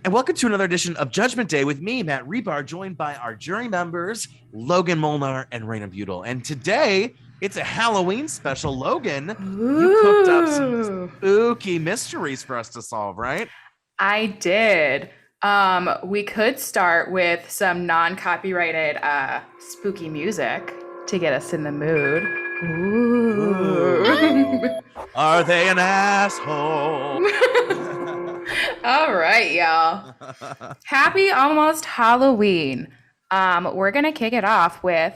And welcome to another edition of Judgment Day with me, Matt Rebar, joined by our jury members, Logan Molnar and Raina Butel. And today, it's a Halloween special. Logan, you cooked up some Ooh, spooky mysteries for us to solve, right? I did. We could start with some non-copyrighted spooky music to get us in the mood. Ooh. Ooh. Are they an asshole? All right, y'all. Happy almost Halloween. We're gonna kick it off with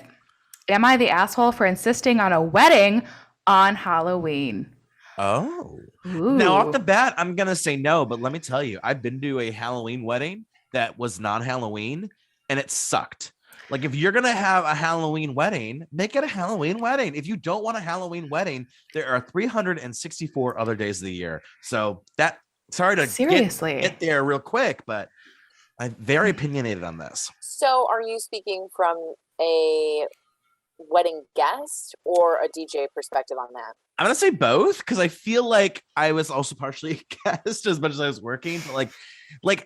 Am I the asshole for insisting on a wedding on Halloween? Oh. Now, off Ooh. the bat, I'm going to say no, but let me tell you, I've been to a Halloween wedding that was non-Halloween and it sucked. Like, if you're going to have a Halloween wedding, make it a Halloween wedding. If you don't want a Halloween wedding, there are 364 other days of the year. So that, sorry to Seriously. get there real quick, but I'm very opinionated on this. So are you speaking from a wedding guest or a DJ perspective on that? I'm gonna say both because I feel like I was also partially a guest as much as I was working, but like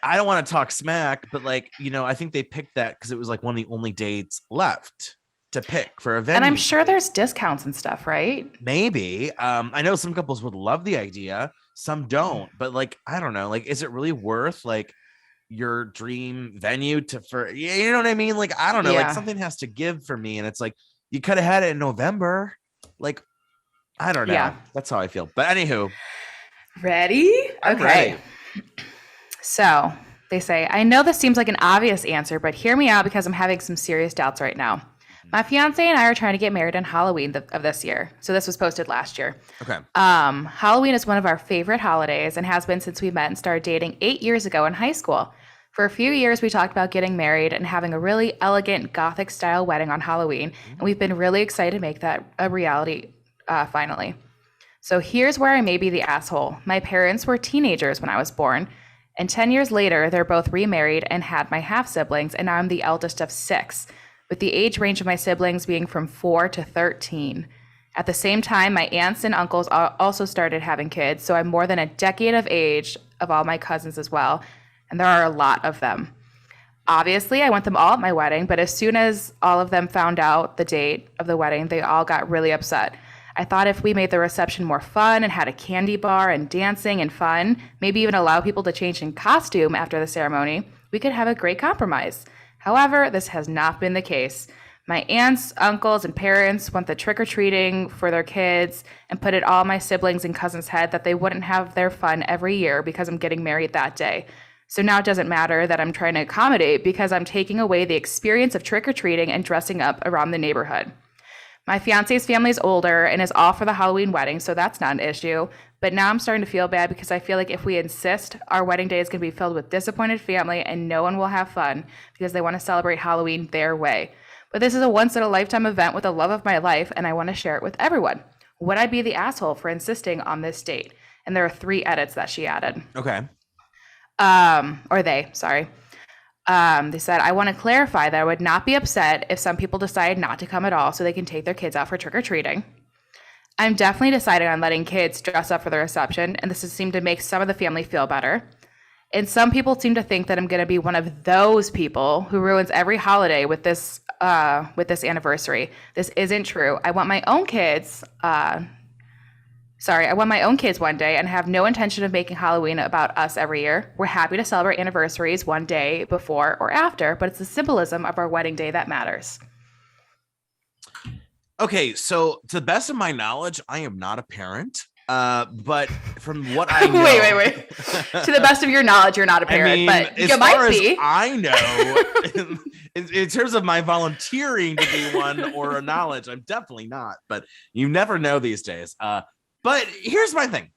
I don't want to talk smack, but I think they picked that because it was like one of the only dates left to pick for a venue. And I'm sure there's discounts and stuff, right? Maybe. I know some couples would love the idea, some don't, but I don't know. Is it really worth your dream venue you know what I mean? I don't know. Yeah. Something has to give for me, and it's like you could have had it in November. I don't know. Yeah. That's how I feel. But anywho, Ready? I'm Okay. ready. So they say, I know this seems like an obvious answer, but hear me out because I'm having some serious doubts right now. My fiance and I are trying to get married on Halloween of this year. So this was posted last year. Okay. Halloween is one of our favorite holidays and has been since we met and started dating 8 years ago in high school. For a few years, we talked about getting married and having a really elegant Gothic style wedding on Halloween. And we've been really excited to make that a reality finally. So here's where I may be the asshole. My parents were teenagers when I was born. And 10 years later, they're both remarried and had my half siblings. And now I'm the eldest of 6, with the age range of my siblings being from 4 to 13. At the same time, my aunts and uncles also started having kids. So I'm more than a decade of age of all my cousins as well. And there are a lot of them. Obviously, I want them all at my wedding, but as soon as all of them found out the date of the wedding, they all got really upset. I thought if we made the reception more fun and had a candy bar and dancing and fun, maybe even allow people to change in costume after the ceremony, we could have a great compromise. However, this has not been the case. My aunts, uncles, and parents want the trick-or-treating for their kids and put it all my siblings and cousins' head that they wouldn't have their fun every year because I'm getting married that day. So now it doesn't matter that I'm trying to accommodate because I'm taking away the experience of trick-or-treating and dressing up around the neighborhood. My fiance's family is older and is all for the Halloween wedding, so that's not an issue. But now I'm starting to feel bad because I feel like if we insist, our wedding day is going to be filled with disappointed family and no one will have fun because they want to celebrate Halloween their way. But this is a once-in-a-lifetime event with the love of my life, and I want to share it with everyone. Would I be the asshole for insisting on this date? And there are 3 edits that she added. Okay. Sorry. They said, I want to clarify that I would not be upset if some people decide not to come at all so they can take their kids out for trick-or-treating. I'm definitely decided on letting kids dress up for the reception, and this has seemed to make some of the family feel better. And some people seem to think that I'm going to be one of those people who ruins every holiday with this anniversary. This isn't true. I want my own kids one day and have no intention of making Halloween about us every year. We're happy to celebrate anniversaries one day before or after, but it's the symbolism of our wedding day that matters. Okay, so to the best of my knowledge, I am not a parent. But from what I know, wait. To the best of your knowledge, you're not a parent, but as you far might as be. I know, in terms of my volunteering to be one or a knowledge, I'm definitely not. But you never know these days. But here's my thing.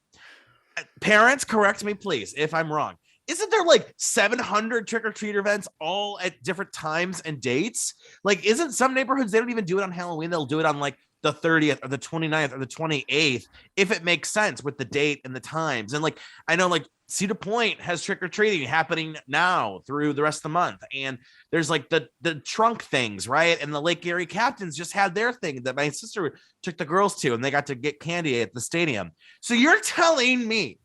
Parents, correct me, please, if I'm wrong. Isn't there 700 trick-or-treat events all at different times and dates? Isn't some neighborhoods, they don't even do it on Halloween. They'll do it on the 30th or the 29th or the 28th, if it makes sense with the date and the times. And I know Cedar Point has trick-or-treating happening now through the rest of the month. And there's the trunk things, right? And the Lake Erie Captains just had their thing that my sister took the girls to, and they got to get candy at the stadium. So you're telling me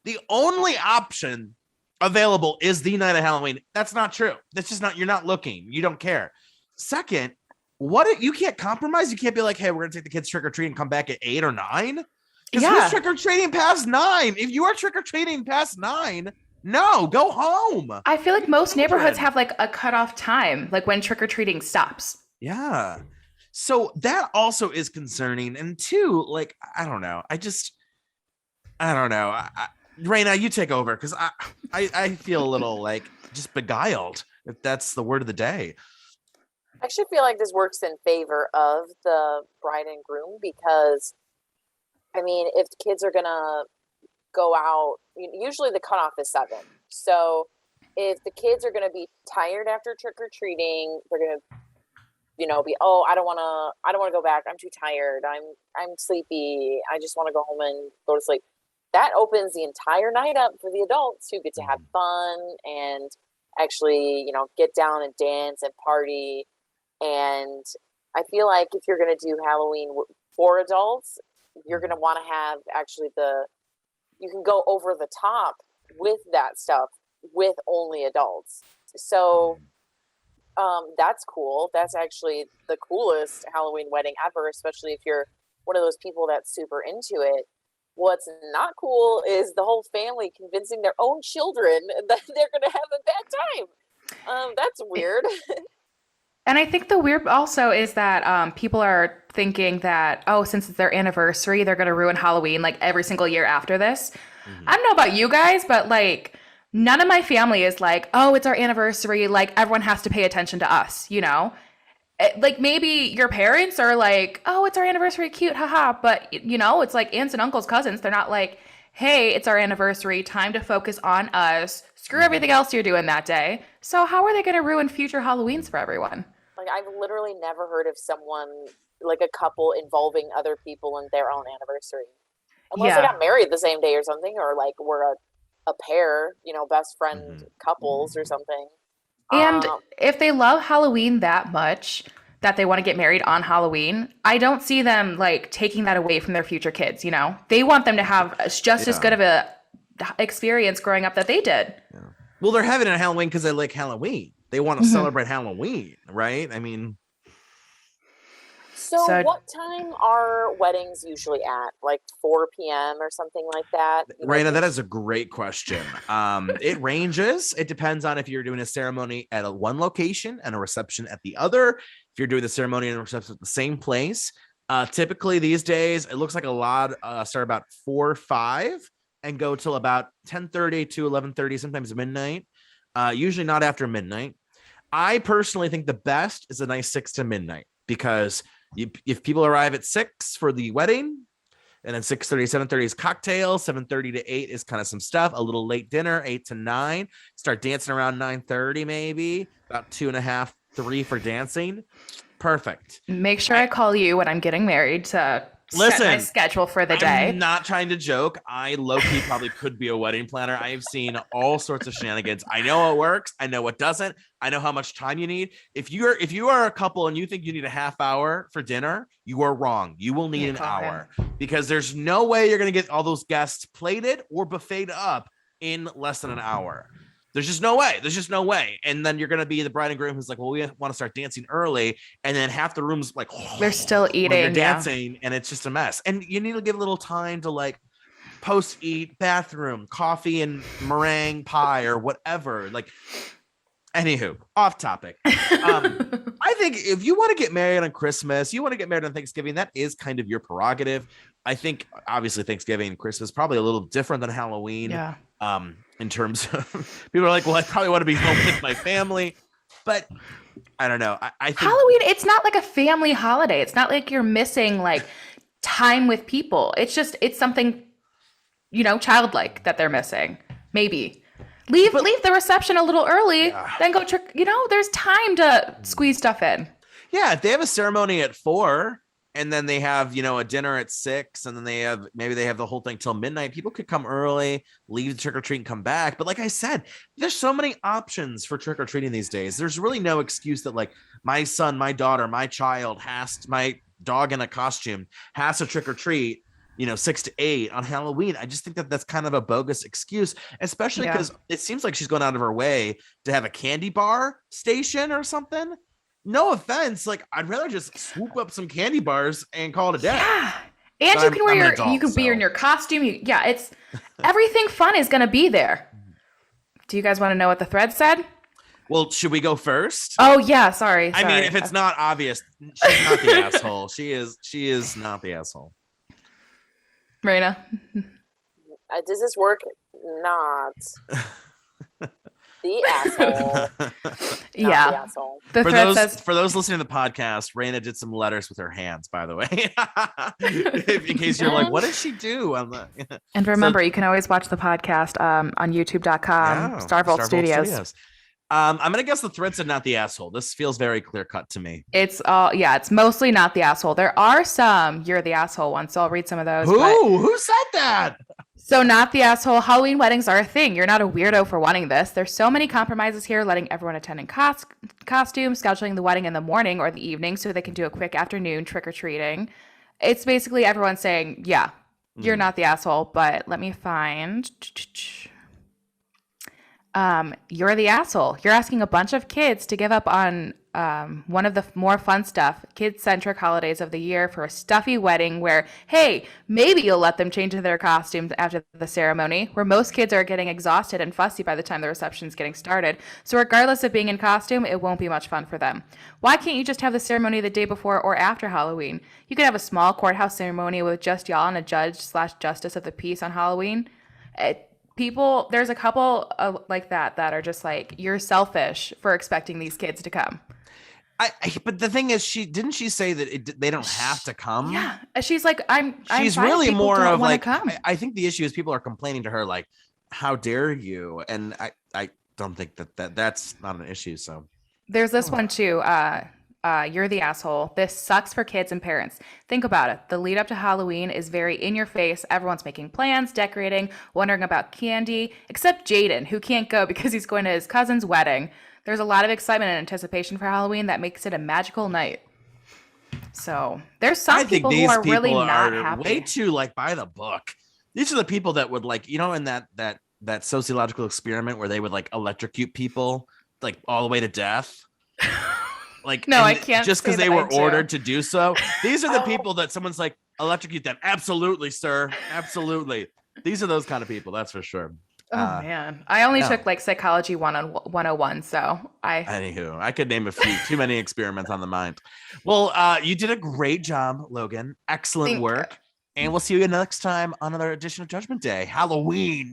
the only option available is the night of Halloween. That's not true. That's just not, you're not looking. You don't care. Second, you can't compromise. You can't be like, hey, we're gonna take the kids trick-or-treat and come back at 8 or 9. Because who's trick-or-treating past 9? If you are trick-or-treating past 9, no, go home. I feel like most neighborhoods have like a cutoff time, like when trick-or-treating stops. Yeah. So that also is concerning. And two, like, I don't know. I don't know. Raina, you take over, because I feel a little like just beguiled, if that's the word of the day. I actually feel like this works in favor of the bride and groom, because, I mean, if the kids are gonna go out, usually the cutoff is 7. So if the kids are gonna be tired after trick or treating, they're gonna, be, oh, I don't want to go back. I'm too tired. I'm sleepy. I just want to go home and go to sleep. That opens the entire night up for the adults who get to have fun and actually, get down and dance and party. And I feel like if you're going to do Halloween for adults, you're going to want to have actually you can go over the top with that stuff with only adults. So that's cool. That's actually the coolest Halloween wedding ever, especially if you're one of those people that's super into it. What's not cool is the whole family convincing their own children that they're going to have a bad time. That's weird. And I think the weird also is that people are thinking that, oh, since it's their anniversary, they're going to ruin Halloween like every single year after this. Mm-hmm. I don't know about you guys, but like none of my family is like, oh, it's our anniversary. Like everyone has to pay attention to us, Like maybe your parents are like, oh, it's our anniversary, cute, haha. But, it's like aunts and uncles, cousins. They're not like, hey, it's our anniversary, time to focus on us. Screw everything else you're doing that day. So how are they going to ruin future Halloweens for everyone? Like, I've literally never heard of someone, like a couple involving other people in their own anniversary. Unless they got married the same day or something, or like we're a pair, best friend couples or something. And if they love Halloween that much that they want to get married on Halloween, I don't see them like taking that away from their future kids, They want them to have just as good of a experience growing up that they did. Yeah. Well, they're having it on Halloween because they like Halloween. They want to celebrate Halloween, right? I mean, so what time are weddings usually at? Like 4 p.m. or something like that? Raina, that is a great question. It ranges. It depends on if you're doing a ceremony at one location and a reception at the other. If you're doing the ceremony and a reception at the same place, typically these days, it looks like a lot start about 4 or 5 and go till about 10:30 to 11:30, sometimes midnight. Usually not after midnight. I personally think the best is a nice 6 to midnight, because if people arrive at 6 for the wedding, and then 6:30, 7:30 is cocktails, 7:30 to 8 is kind of some stuff, a little late dinner, 8 to 9, start dancing around 9:30, maybe about 2.5, 3 for dancing. Perfect. Make sure I call you when I'm getting married to set my schedule for the day. I'm not trying to joke. I low-key probably could be a wedding planner. I have seen all sorts of shenanigans. I know what works. I know what doesn't. I know how much time you need. If you are a couple and you think you need a half hour for dinner, you are wrong. You will need an hour, because there's no way you're going to get all those guests plated or buffeted up in less than an hour. There's just no way. There's just no way. And then you're going to be the bride and groom who's like, well, we want to start dancing early. And then half the room's like, they're still eating. They're dancing, and it's just a mess. And you need to give a little time to like post-eat, bathroom, coffee and meringue pie or whatever. Like, anywho, off topic. I think if you want to get married on Christmas, you want to get married on Thanksgiving, that is kind of your prerogative. I think obviously Thanksgiving and Christmas probably a little different than Halloween. Yeah. In terms of people are like, well, I probably want to be home with my family, but I don't know. I think Halloween, it's not like a family holiday. It's not like you're missing like time with people. It's something, childlike that they're missing. Maybe leave the reception a little early, then go trick. There's time to squeeze stuff in. Yeah, if they have a ceremony at 4. And then they have, a dinner at 6, and then they have the whole thing till midnight. People could come early, leave the trick or treat, and come back. But like I said, there's so many options for trick or treating these days. There's really no excuse that like my son, my daughter, my child my dog in a costume has to trick or treat, 6 to 8 on Halloween. I just think that that's kind of a bogus excuse, especially because it seems like she's going out of her way to have a candy bar station or something. No offense, like I'd rather just swoop up some candy bars and call it a day. Yeah. And But you can wear I'm an your adult, you can be so. in your costume. It's everything fun is going to be there. Do you guys want to know what the thread said? Well, should we go first? Oh yeah, sorry. I mean, if it's not obvious, she's not the asshole. She is not the asshole. Marina. Does this work? Not the asshole. Yeah. The asshole. The thread says For those listening to the podcast, Raina did some letters with her hands, by the way. In case you're like, what did she do? and remember, you can always watch the podcast on youtube.com, Starvolt Studios. I'm gonna guess the thread said not the asshole. This feels very clear cut to me. It's mostly not the asshole. There are some you're the asshole ones, so I'll read some of those. Who said that? So not the asshole. Halloween weddings are a thing. You're not a weirdo for wanting this. There's so many compromises here, letting everyone attend in costume, scheduling the wedding in the morning or the evening so they can do a quick afternoon trick-or-treating. It's basically everyone saying, yeah, you're not the asshole, but let me find... you're the asshole. You're asking a bunch of kids to give up on one of the more fun stuff, kid-centric holidays of the year for a stuffy wedding where, hey, maybe you'll let them change into their costumes after the ceremony, where most kids are getting exhausted and fussy by the time the reception's getting started. So regardless of being in costume, it won't be much fun for them. Why can't you just have the ceremony the day before or after Halloween? You could have a small courthouse ceremony with just y'all and a judge/justice of the peace on Halloween. There's a couple like that are just like, you're selfish for expecting these kids to come. But the thing is, she say that they don't have to come. Yeah, she's like, she's fine really more of like, come. I think the issue is people are complaining to her like, how dare you? And I don't think that's not an issue. So there's this one too. You're the asshole. This sucks for kids and parents. Think about it. The lead up to Halloween is very in your face. Everyone's making plans, decorating, wondering about candy, except Jaden, who can't go because he's going to his cousin's wedding. There's a lot of excitement and anticipation for Halloween that makes it a magical night. So there's some people who are really not happy. Way too like by the book. These are the people that would like, in that sociological experiment where they would like electrocute people like all the way to death. Like, no, I can't. Just because they were ordered to do so. These are the people that someone's like, electrocute them. Absolutely, sir. Absolutely. These are those kind of people. That's for sure. Oh man, I only took like psychology 101, so Anywho, I could name a few. Too many experiments on the mind. Well, you did a great job, Logan. Excellent work. And we'll see you next time on another edition of Judgment Day. Halloween.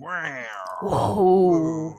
Whoa.